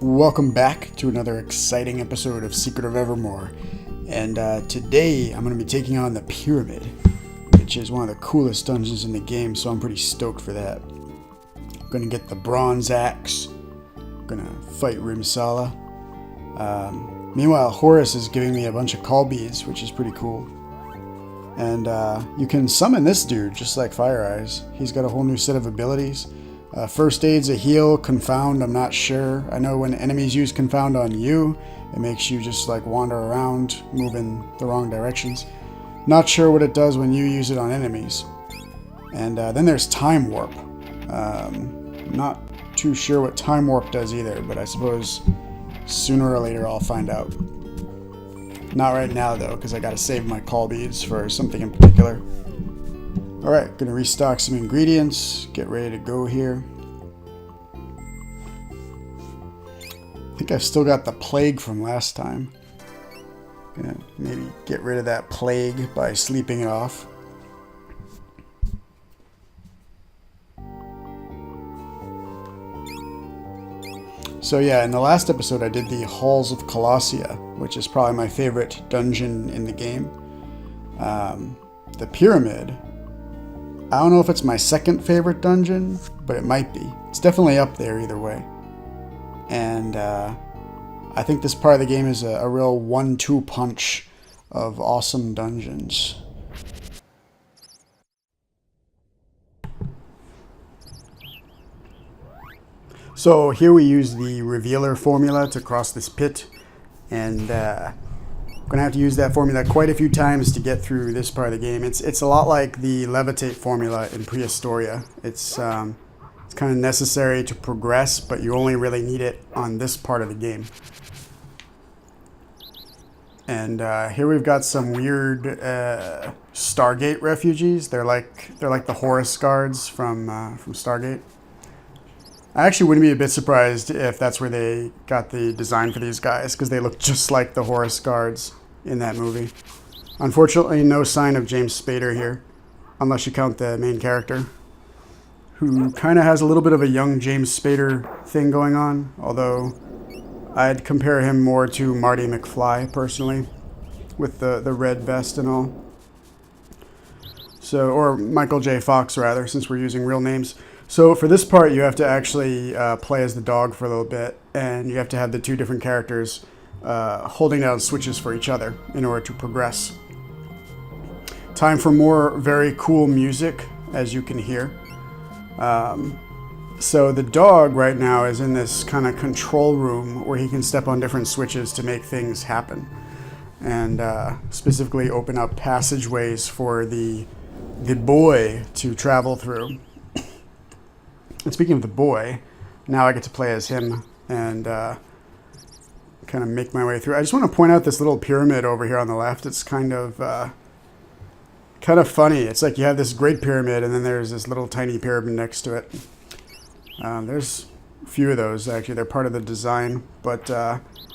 Welcome back to another exciting episode of Secret of Evermore. And today I'm going to be taking on the Pyramid, which is one of the coolest dungeons in the game, so I'm pretty stoked for that. I'm going to get the Bronze Axe. I'm going to fight Rimsala. Meanwhile, Horus is giving me a bunch of call beads, which is pretty cool. And you can summon this dude, just like Fire Eyes. He's got a whole new set of abilities. First aid's a heal, confound, I'm not sure. I know when enemies use confound on you, it makes you just like wander around, move in the wrong directions. Not sure what it does when you use it on enemies. And then there's time warp. Not too sure what time warp does either, but I suppose sooner or later I'll find out. Not right now though, because I gotta save my call beads for something in particular. Alright, gonna restock some ingredients, get ready to go here. I think I've still got the plague from last time. Gonna maybe get rid of that plague by sleeping it off. So yeah, in the last episode I did the Halls of Colossia, which is probably my favorite dungeon in the game. The Pyramid, I don't know if it's my second favorite dungeon, but it might be. It's definitely up there either way. And I think this part of the game is a real 1-2 punch of awesome dungeons. So here we use the revealer formula to cross this pit, and I'm going to have to use that formula quite a few times to get through this part of the game. It's a lot like the levitate formula in Prehistoria. It's kind of necessary to progress, but you only really need it on this part of the game. And here we've got some weird Stargate refugees. They're like the Horus guards from Stargate. I actually wouldn't be a bit surprised if that's where they got the design for these guys, because they look just like the Horus guards in that movie. Unfortunately, no sign of James Spader here, unless you count the main character, who kind of has a little bit of a young James Spader thing going on, although I'd compare him more to Marty McFly, personally, with the red vest and all. So, or Michael J. Fox, rather, since we're using real names. So for this part, you have to actually play as the dog for a little bit, and you have to have the two different characters holding down switches for each other in order to progress. Time for more very cool music, as you can hear. So the dog right now is in this kind of control room where he can step on different switches to make things happen, and specifically open up passageways for the boy to travel through. And speaking of the boy, now I get to play as him and kind of make my way through. I just want to point out this little pyramid over here on the left. It's kind of funny. It's like you have this great pyramid, and then there's this little tiny pyramid next to it. There's a few of those, actually. They're part of the design. But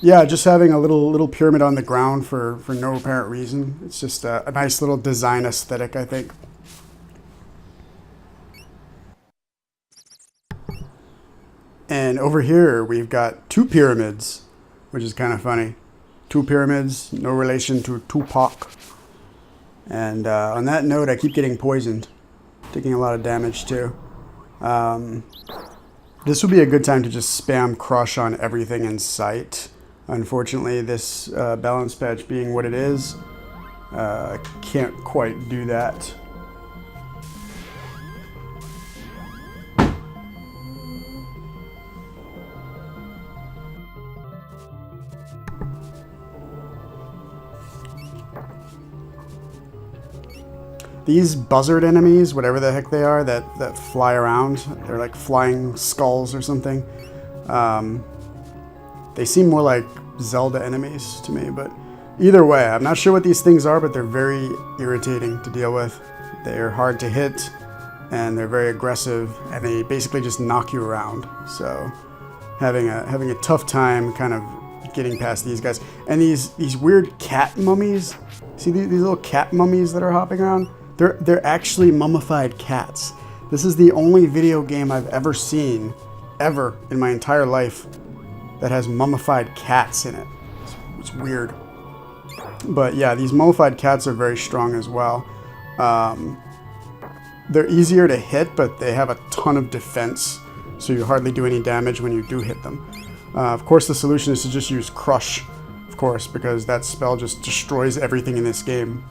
yeah, just having a little pyramid on the ground for no apparent reason. It's just a nice little design aesthetic, I think. And over here, we've got two pyramids, which is kind of funny. Two pyramids, no relation to Tupac. And on that note, I keep getting poisoned, taking a lot of damage too. This would be a good time to just spam crush on everything in sight. Unfortunately, this balance patch being what it is, can't quite do that. These buzzard enemies, whatever the heck they are, that fly around, they're like flying skulls or something. They seem more like Zelda enemies to me, but either way, I'm not sure what these things are, but they're very irritating to deal with. They're hard to hit, and they're very aggressive, and they basically just knock you around. So having a tough time kind of getting past these guys. And these weird cat mummies, see these little cat mummies that are hopping around? They're actually mummified cats. This is the only video game I've ever seen, ever, in my entire life, that has mummified cats in it. It's weird. But yeah, these mummified cats are very strong as well. They're easier to hit, but they have a ton of defense, so you hardly do any damage when you do hit them. Of course, the solution is to just use Crush, of course, because that spell just destroys everything in this game.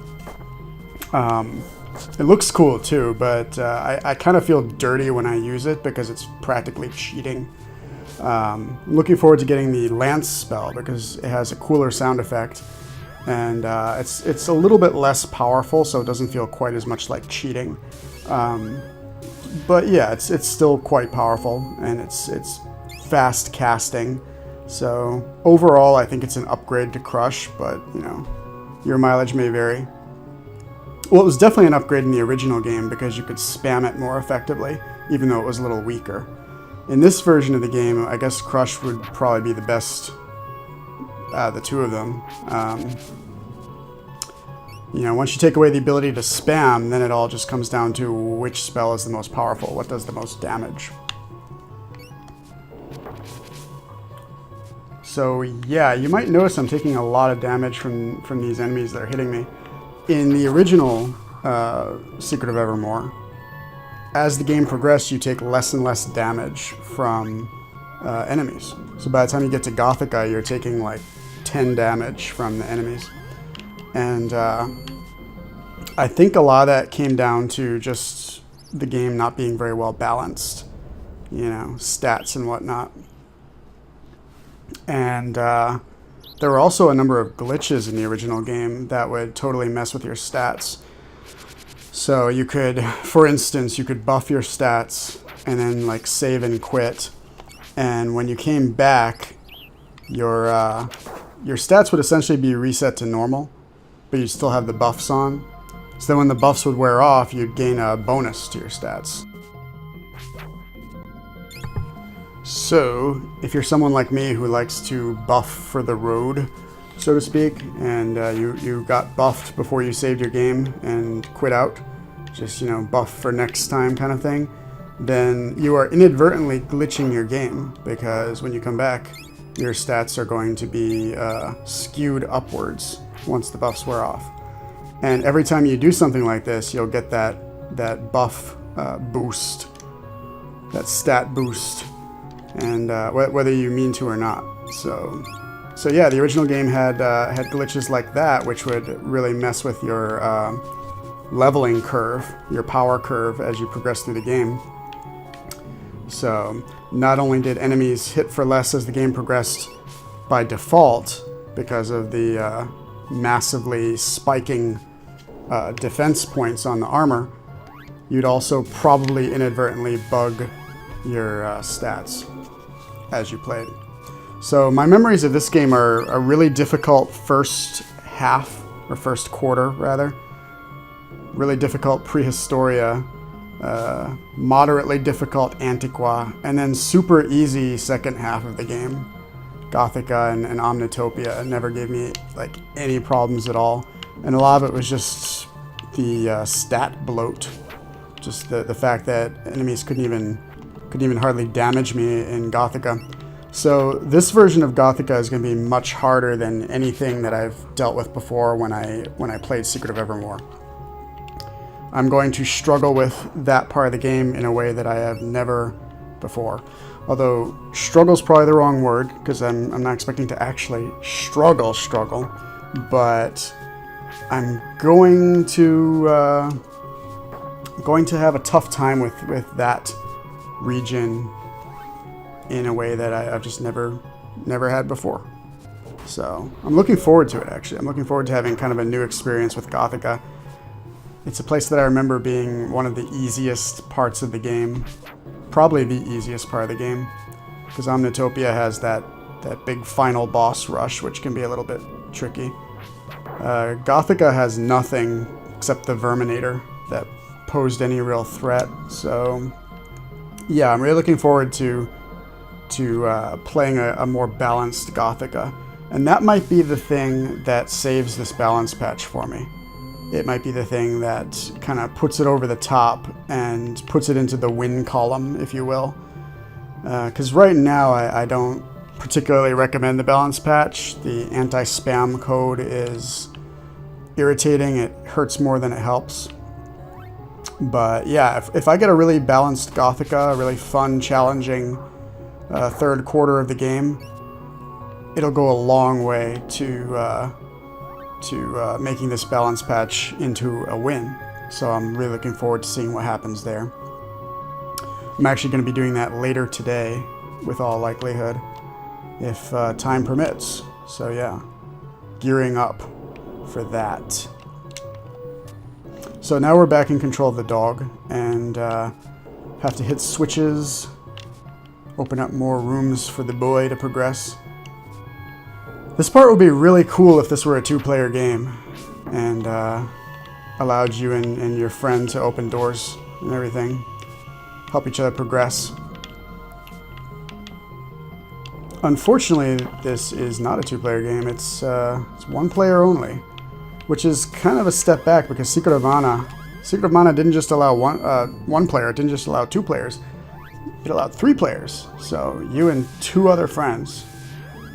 It looks cool too, but I kind of feel dirty when I use it because it's practically cheating. I'm looking forward to getting the Lance spell because it has a cooler sound effect, and it's a little bit less powerful, so it doesn't feel quite as much like cheating. But yeah, it's still quite powerful, and it's fast casting. So overall, I think it's an upgrade to Crush, but you know, your mileage may vary. Well, it was definitely an upgrade in the original game because you could spam it more effectively, even though it was a little weaker. In this version of the game, I guess Crush would probably be the best out of the two of them. You know, once you take away the ability to spam, then it all just comes down to which spell is the most powerful, what does the most damage. So yeah, you might notice I'm taking a lot of damage from these enemies that are hitting me. In the original Secret of Evermore, as the game progressed, you take less and less damage from enemies. So by the time you get to Gothica, you're taking like 10 damage from the enemies. And I think a lot of that came down to just the game not being very well balanced, you know, stats and whatnot. And there were also a number of glitches in the original game that would totally mess with your stats. So you could, for instance, you could buff your stats and then like save and quit. And when you came back, your stats would essentially be reset to normal, but you'd still have the buffs on. So then when the buffs would wear off, you'd gain a bonus to your stats. So, if you're someone like me who likes to buff for the road, so to speak, and you got buffed before you saved your game and quit out, just, you know, buff for next time kind of thing, then you are inadvertently glitching your game, because when you come back, your stats are going to be skewed upwards once the buffs wear off. And every time you do something like this, you'll get that buff boost, that stat boost, and whether you mean to or not. So yeah, the original game had glitches like that, which would really mess with your leveling curve, your power curve as you progress through the game. So not only did enemies hit for less as the game progressed by default because of the massively spiking defense points on the armor, you'd also probably inadvertently bug your stats as you played. So my memories of this game are a really difficult first half, or first quarter rather. Really difficult Prehistoria, moderately difficult Antiqua, and then super easy second half of the game. Gothica and Omnitopia never gave me like any problems at all. And a lot of it was just the stat bloat. Just the fact that enemies couldn't even hardly damage me in Gothica. So this version of Gothica is going to be much harder than anything that I've dealt with before when I played Secret of Evermore. I'm going to struggle with that part of the game in a way that I have never before. Although struggle's probably the wrong word, because I'm not expecting to actually struggle, but I'm going to have a tough time with that region in a way that I've just never had before. So I'm looking forward to it, actually. I'm looking forward to having kind of a new experience with Gothica. It's a place that I remember being one of the easiest parts of the game. Probably the easiest part of the game. Because Omnitopia has that big final boss rush, which can be a little bit tricky. Gothica has nothing except the Verminator that posed any real threat. So yeah, I'm really looking forward to playing a more balanced Gothica. And that might be the thing that saves this balance patch for me. It might be the thing that kind of puts it over the top and puts it into the win column, if you will. Because right now I don't particularly recommend the balance patch. The anti-spam code is irritating. It hurts more than it helps. But yeah, if I get a really balanced Gothica, a really fun, challenging third quarter of the game, it'll go a long way to making this balance patch into a win. So I'm really looking forward to seeing what happens there. I'm actually going to be doing that later today, with all likelihood, if time permits. So yeah, gearing up for that. So now we're back in control of the dog, and have to hit switches, open up more rooms for the boy to progress. This part would be really cool if this were a two-player game and allowed you and your friend to open doors and everything, help each other progress. Unfortunately, this is not a two-player game. It's one player only, which is kind of a step back because Secret of Mana didn't just allow one player. It didn't just allow two players. It allowed 3 players. So you and 2 other friends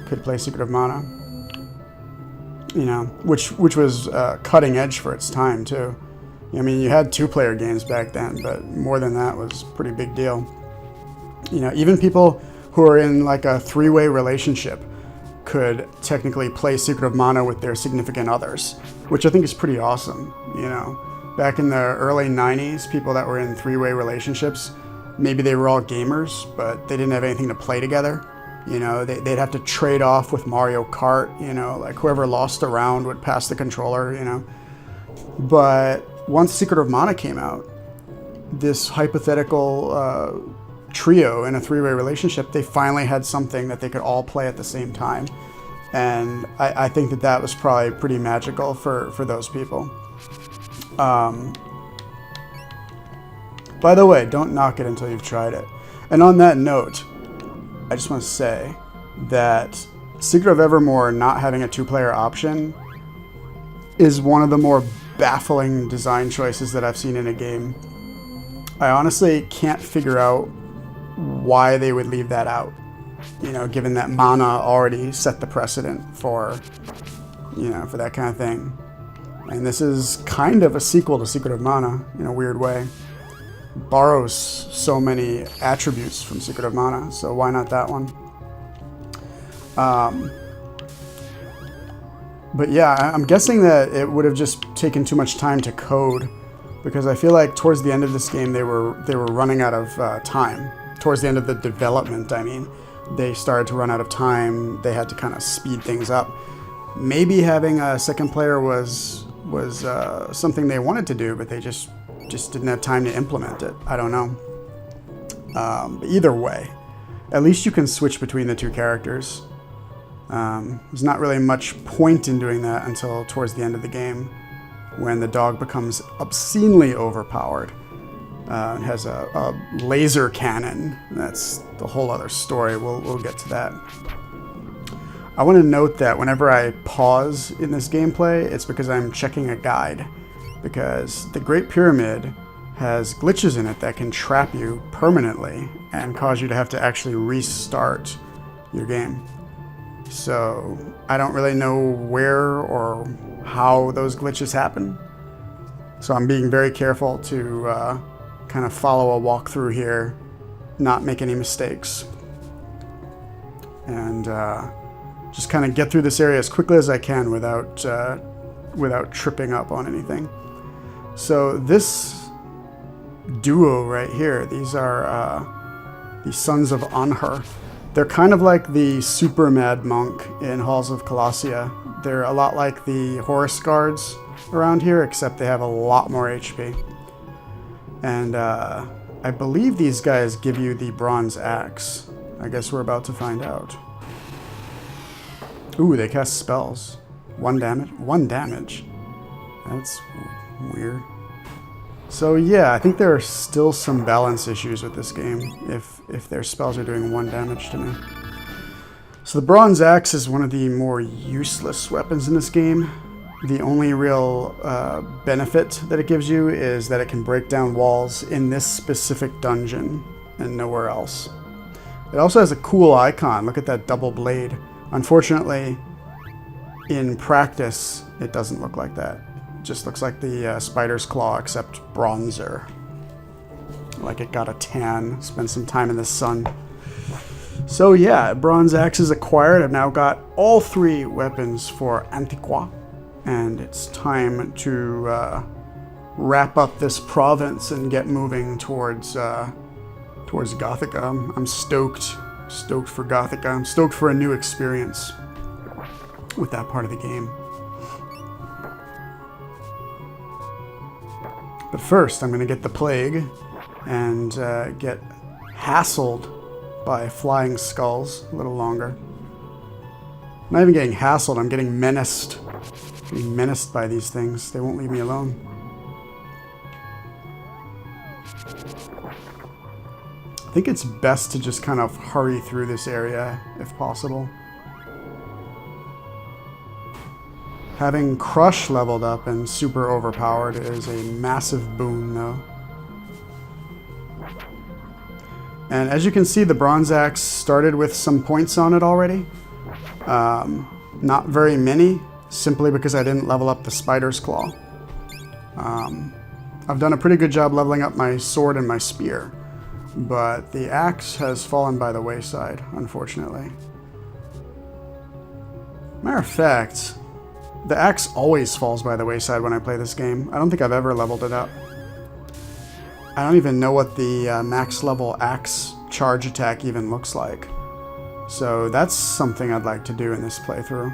could play Secret of Mana. You know, which was cutting edge for its time too. I mean, you had 2-player games back then, but more than that was a pretty big deal. You know, even people who are in like a 3-way relationship could technically play Secret of Mana with their significant others, which I think is pretty awesome. You know, back in the early 90s, people that were in 3-way relationships, maybe they were all gamers, but they didn't have anything to play together. You know, they'd have to trade off with Mario Kart, you know, like whoever lost a round would pass the controller, you know. But once Secret of Mana came out, this hypothetical trio in a 3-way relationship, they finally had something that they could all play at the same time. And I think that was probably pretty magical for those people. By the way, don't knock it until you've tried it. And on that note, I just want to say that Secret of Evermore not having a 2-player option is one of the more baffling design choices that I've seen in a game. I honestly can't figure out why they would leave that out. You know, given that Mana already set the precedent for, you know, for that kind of thing. And this is kind of a sequel to Secret of Mana in a weird way. Borrows so many attributes from Secret of Mana, so why not that one? But yeah, I'm guessing that it would have just taken too much time to code, because I feel like towards the end of this game they were running out of time. Towards the end of the development, I mean, they started to run out of time. They had to kind of speed things up. Maybe having a second player was something they wanted to do, but they just didn't have time to implement it. I don't know. But either way, at least you can switch between the 2 characters. There's not really much point in doing that until towards the end of the game, when the dog becomes obscenely overpowered. It has a laser cannon. That's the whole other story. We'll get to that. I want to note that whenever I pause in this gameplay, it's because I'm checking a guide. Because the Great Pyramid has glitches in it that can trap you permanently and cause you to have to actually restart your game. So I don't really know where or how those glitches happen. So I'm being very careful to kind of follow a walkthrough here, not make any mistakes, and just kind of get through this area as quickly as I can without tripping up on anything. So this duo right here, these are the Sons of Anhur. They're kind of like the super mad monk in Halls of Colossia. They're a lot like the Horus guards around here, except they have a lot more HP. And I believe these guys give you the bronze axe. I guess we're about to find out. Ooh, they cast spells. 1 damage? 1 damage. That's weird. So yeah, I think there are still some balance issues with this game if their spells are doing 1 damage to me. So the bronze axe is one of the more useless weapons in this game. The only real benefit that it gives you is that it can break down walls in this specific dungeon and nowhere else. It also has a cool icon. Look at that double blade. Unfortunately, in practice, it doesn't look like that. It just looks like the spider's claw, except bronzer. Like it got a tan, spent some time in the sun. So yeah, bronze axe is acquired. I've now got all 3 weapons for Antiqua, and it's time to wrap up this province and get moving towards Gothica. I'm stoked for Gothica. I'm stoked for a new experience with that part of the game. But first, I'm going to get the plague and get hassled by flying skulls a little longer. I'm not even getting hassled, I'm getting menaced. Being menaced by these things. They won't leave me alone. I think it's best to just kind of hurry through this area if possible. Having Crush leveled up and super overpowered is a massive boon though. And as you can see, the Bronze Axe started with some points on it already. Not very many, simply because I didn't level up the Spider's Claw. I've done a pretty good job leveling up my sword and my spear, but the axe has fallen by the wayside, unfortunately. Matter of fact, the axe always falls by the wayside when I play this game. I don't think I've ever leveled it up. I don't even know what the max level axe charge attack even looks like. So that's something I'd like to do in this playthrough.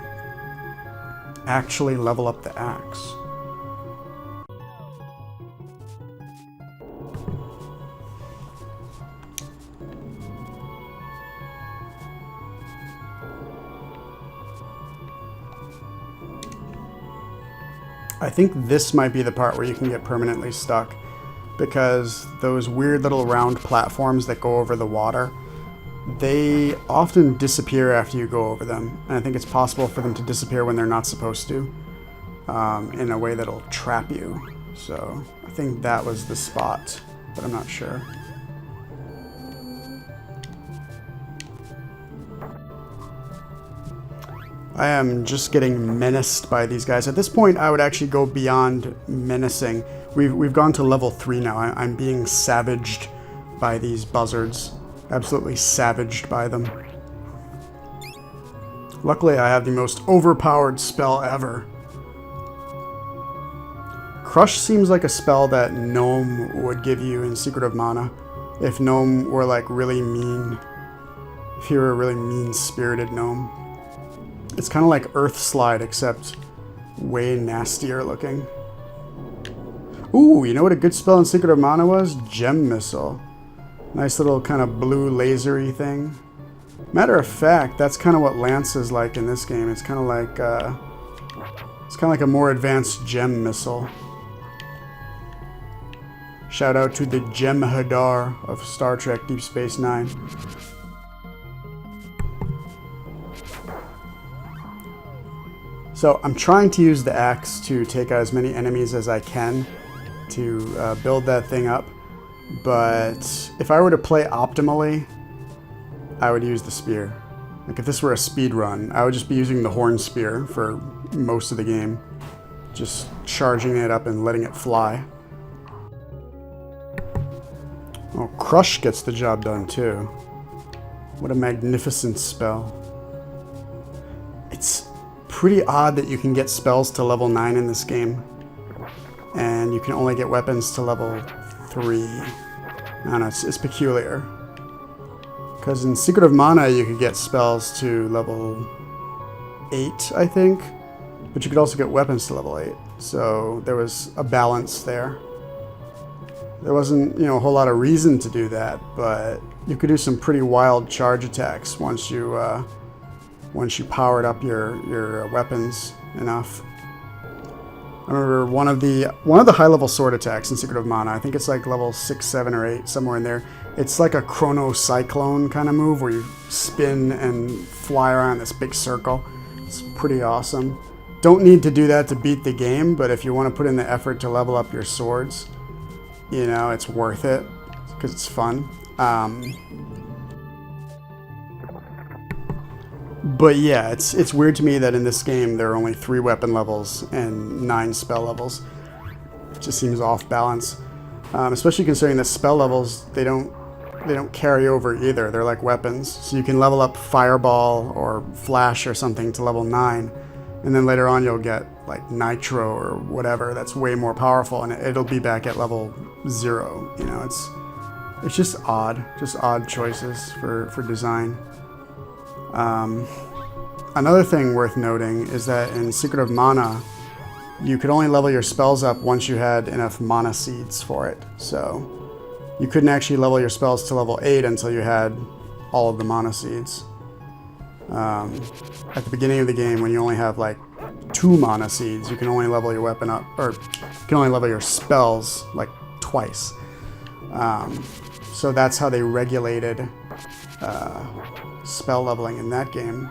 Actually level up the axe. I think this might be the part where you can get permanently stuck, because those weird little round platforms that go over the water, they often disappear after you go over them, and I think it's possible for them to disappear when they're not supposed to, in a way that'll trap you. So I think that was the spot, but I'm not sure. I am just getting menaced by these guys. At this point, I would actually go beyond menacing. We've gone to level 3 now. I'm being savaged by these buzzards. Absolutely savaged by them. Luckily, I have the most overpowered spell ever. Crush seems like a spell that Gnome would give you in Secret of Mana. If Gnome were like really mean. If you were a really mean-spirited Gnome. It's kind of like Earth Slide, except way nastier looking. Ooh, you know what a good spell in Secret of Mana was? Gem Missile. Nice little kind of blue lasery thing. Matter of fact, that's kind of what Lance is like in this game. It's kind of like a more advanced Gem Missile. Shout out to the Gem Hadar of Star Trek Deep Space Nine. So I'm trying to use the axe to take out as many enemies as I can to build that thing up. But if I were to play optimally, I would use the spear. Like if this were a speed run, I would just be using the horn spear for most of the game. Just charging it up and letting it fly. Oh, Crush gets the job done too. What a magnificent spell. It's pretty odd that you can get spells to level 9 in this game. And you can only get weapons to level 3. I don't know, it's peculiar. Because in Secret of Mana you could get spells to level 8, I think. But you could also get weapons to level 8. So there was a balance there. There wasn't, a whole lot of reason to do that, but you could do some pretty wild charge attacks once you powered up your weapons enough. I remember one of the high level sword attacks in Secret of Mana. I think it's like level 6, 7, or 8, somewhere in there. It's like a chrono cyclone kind of move where you spin and fly around this big circle. It's pretty awesome. Don't need to do that to beat the game, but if you want to put in the effort to level up your swords, it's worth it because it's fun. But yeah, it's weird to me that in this game there are only 3 weapon levels and 9 spell levels. It just seems off balance, especially considering the spell levels they don't carry over either. They're like weapons, so you can level up Fireball or Flash or something to level 9, and then later on you'll get like Nitro or whatever that's way more powerful, and it'll be back at level 0. You know, it's just odd choices for design. Another thing worth noting is that in Secret of Mana, you could only level your spells up once you had enough mana seeds for it. So you couldn't actually level your spells to level 8 until you had all of the mana seeds. At the beginning of the game, when you only have like 2 mana seeds, you can only level your weapon up, or you can only level your spells like twice. So that's how they regulated spell leveling in that game.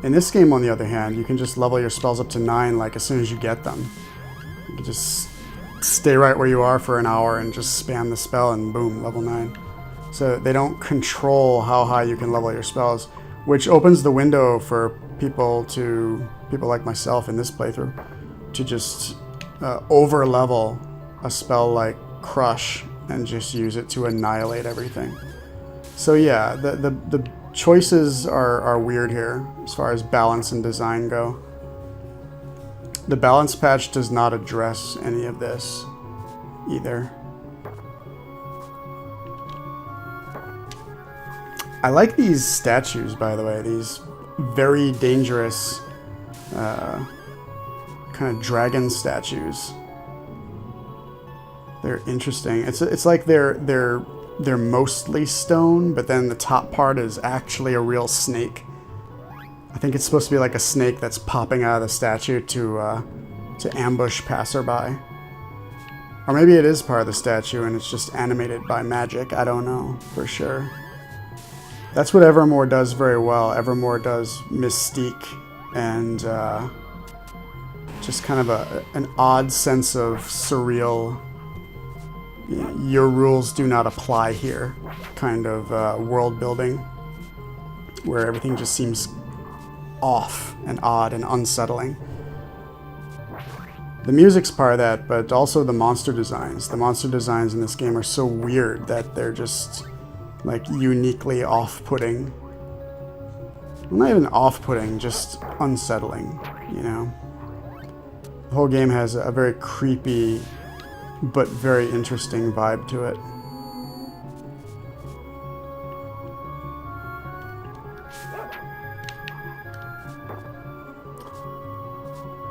In this game, on the other hand, you can just level your spells up to 9 like as soon as you get them. You can just stay right where you are for an hour and just spam the spell and boom, level 9. So they don't control how high you can level your spells, which opens the window for people like myself in this playthrough to just over level a spell like Crush and just use it to annihilate everything. So yeah, the choices are weird here as far as balance and design go. The balance patch does not address any of this either. I like these statues, by the way, these very dangerous kind of dragon statues. They're interesting. It's like they're mostly stone, but then the top part is actually a real snake. I think it's supposed to be like a snake that's popping out of the statue to ambush passerby. Or maybe it is part of the statue and it's just animated by magic. I don't know for sure. That's what Evermore does very well. Evermore does mystique and just kind of an odd sense of surreal, your rules do not apply here kind of world building, where everything just seems off and odd and unsettling. The music's part of that, but also the monster designs. The monster designs in this game are so weird that they're just like uniquely off-putting. Well, not even off-putting, just unsettling, you know? The whole game has a very creepy but very interesting vibe to it.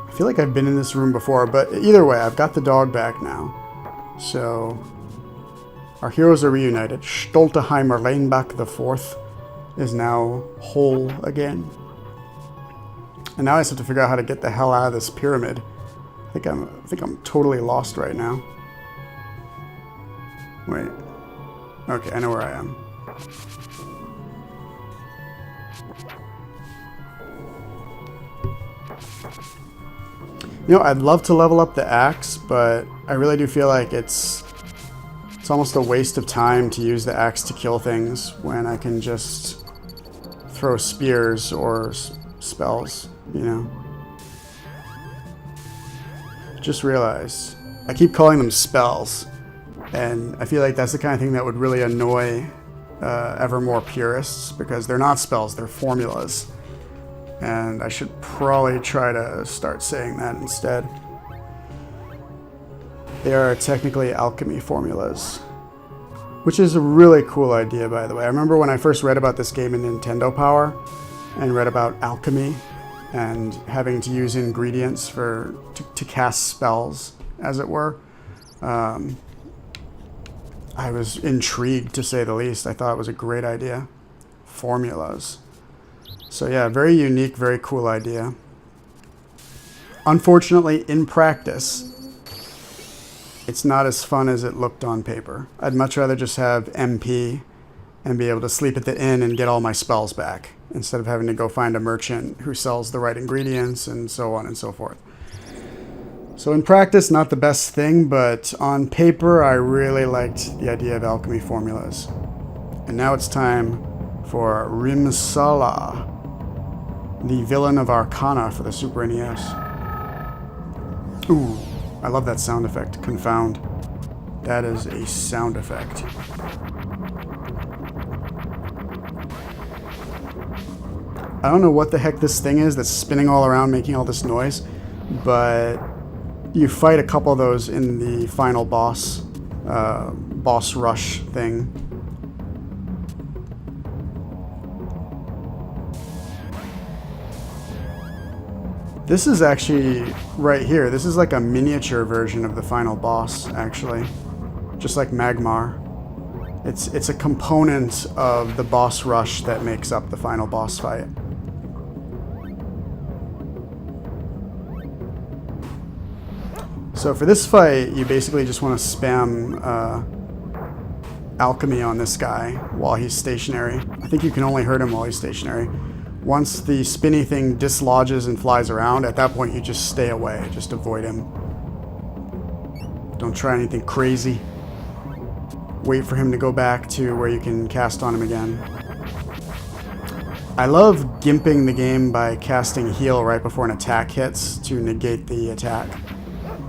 I feel like I've been in this room before, but either way, I've got the dog back now. So our heroes are reunited. Stolteheimer Lanebach IV is now whole again. And now I just have to figure out how to get the hell out of this pyramid. I think I'm totally lost right now. Wait. Okay, I know where I am. You know, I'd love to level up the axe, but I really do feel like it's almost a waste of time to use the axe to kill things when I can just throw spears or spells, you know? Just realized I keep calling them spells, and I feel like that's the kind of thing that would really annoy Evermore purists, because they're not spells, they're formulas. And I should probably try to start saying that instead. They are technically alchemy formulas, which is a really cool idea, by the way. I remember when I first read about this game in Nintendo Power and read about alchemy and having to use ingredients to cast spells, as it were. I was intrigued, to say the least. I thought it was a great idea. Formulas. So yeah, very unique, very cool idea. Unfortunately, in practice, it's not as fun as it looked on paper. I'd much rather just have MP and be able to sleep at the inn and get all my spells back, instead of having to go find a merchant who sells the right ingredients and so on and so forth. So in practice, not the best thing, but on paper, I really liked the idea of alchemy formulas. And now it's time for Rimsala, the villain of Arcana for the Super NES. Ooh, I love that sound effect, confound. That is a sound effect. I don't know what the heck this thing is that's spinning all around making all this noise, but you fight a couple of those in the final boss rush thing. This is actually right here. This is like a miniature version of the final boss, actually. Just like Magmar. It's a component of the boss rush that makes up the final boss fight. So for this fight, you basically just want to spam alchemy on this guy while he's stationary. I think you can only hurt him while he's stationary. Once the spinny thing dislodges and flies around, at that point you just stay away. Just avoid him. Don't try anything crazy. Wait for him to go back to where you can cast on him again. I love gimping the game by casting heal right before an attack hits to negate the attack.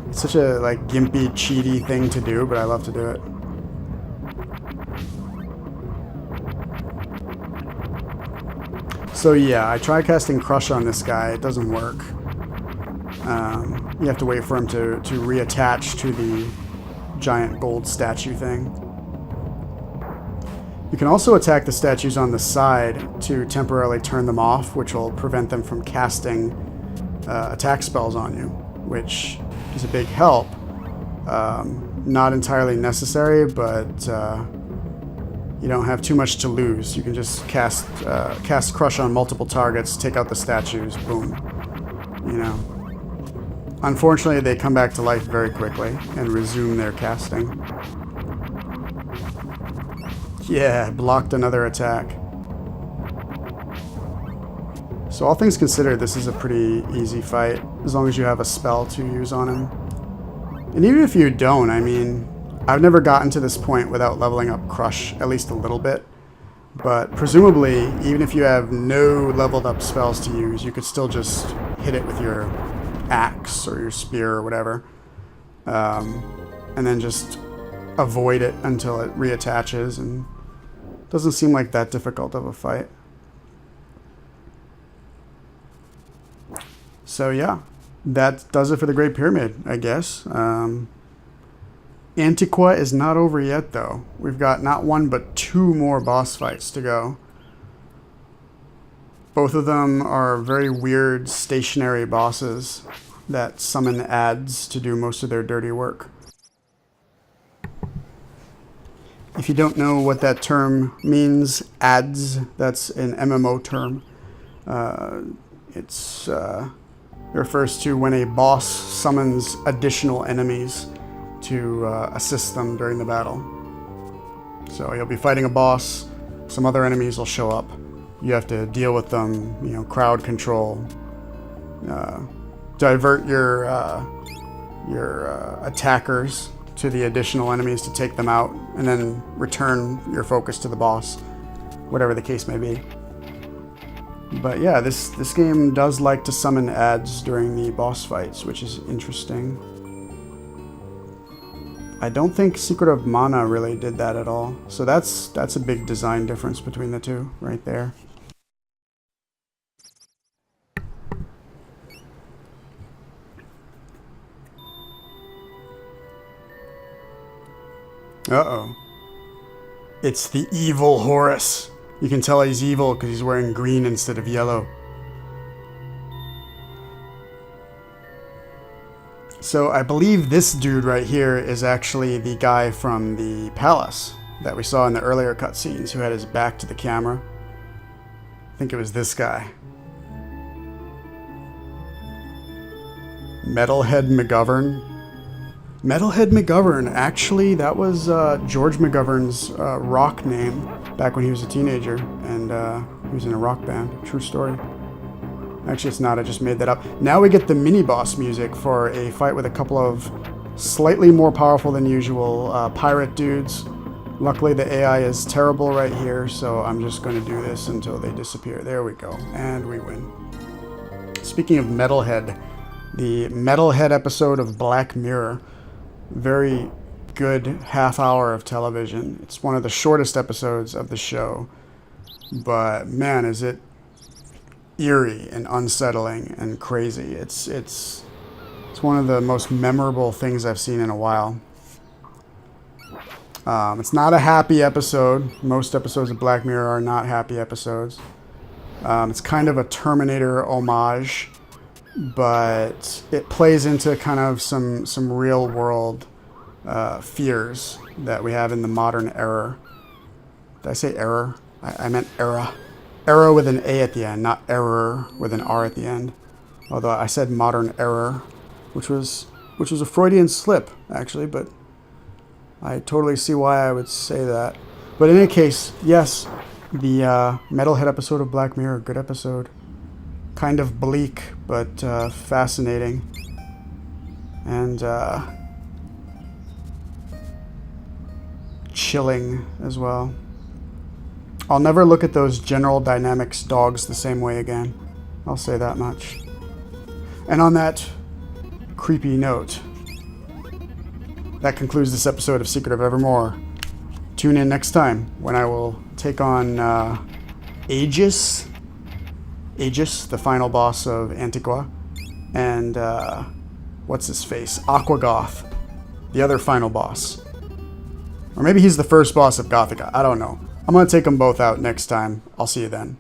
It's such a like gimpy, cheaty thing to do, but I love to do it. So yeah, I try casting Crush on this guy. It doesn't work. You have to wait for him to reattach to the giant gold statue thing. You can also attack the statues on the side to temporarily turn them off, which will prevent them from casting attack spells on you, which is a big help. Not entirely necessary, but you don't have too much to lose. You can just cast Crush on multiple targets, take out the statues, boom. You know. Unfortunately, they come back to life very quickly and resume their casting. Yeah, blocked another attack. So all things considered, this is a pretty easy fight, as long as you have a spell to use on him. And even if you don't, I mean, I've never gotten to this point without leveling up Crush at least a little bit. But presumably, even if you have no leveled up spells to use, you could still just hit it with your axe or your spear or whatever. And then just avoid it until it reattaches, and doesn't seem like that difficult of a fight. So yeah, that does it for the Great Pyramid, I guess. Antiqua is not over yet, though. We've got not one, but two more boss fights to go. Both of them are very weird stationary bosses that summon ads to do most of their dirty work. If you don't know what that term means, ads, that's an MMO term. It refers to when a boss summons additional enemies to assist them during the battle. So you'll be fighting a boss, some other enemies will show up. You have to deal with them, you know, crowd control, divert your attackers to the additional enemies to take them out, and then return your focus to the boss, whatever the case may be. But yeah, this game does like to summon ads during the boss fights, which is interesting. I don't think Secret of Mana really did that at all. So that's a big design difference between the two right there. Uh-oh. It's the evil Horus. You can tell he's evil because he's wearing green instead of yellow. So I believe this dude right here is actually the guy from the palace that we saw in the earlier cutscenes, who had his back to the camera. I think it was this guy. Metalhead McGovern. Metalhead McGovern, actually, that was George McGovern's rock name back when he was a teenager, and he was in a rock band. True story. Actually, it's not. I just made that up. Now we get the mini-boss music for a fight with a couple of slightly more powerful than usual pirate dudes. Luckily, the AI is terrible right here, so I'm just going to do this until they disappear. There we go, and we win. Speaking of Metalhead, the Metalhead episode of Black Mirror, very good half hour of television. It's one of the shortest episodes of the show, but man, is it eerie and unsettling and crazy. It's one of the most memorable things I've seen in a while. It's not a happy episode. Most episodes of Black Mirror are not happy episodes. It's kind of a Terminator homage, but it plays into kind of some real world fears that we have in the modern era. Did I say error? I meant era. Era with an A at the end, not error with an R at the end. Although I said modern error, which was a Freudian slip, actually, but I totally see why I would say that. But in any case, yes, the Metalhead episode of Black Mirror, good episode. Kind of bleak, but fascinating. And chilling as well. I'll never look at those General Dynamics dogs the same way again. I'll say that much. And on that creepy note, that concludes this episode of Secret of Evermore. Tune in next time when I will take on Aegis, the final boss of Antigua, and what's his face? Aquagoth, the other final boss. Or maybe he's the first boss of Gothica. I don't know. I'm going to take them both out next time. I'll see you then.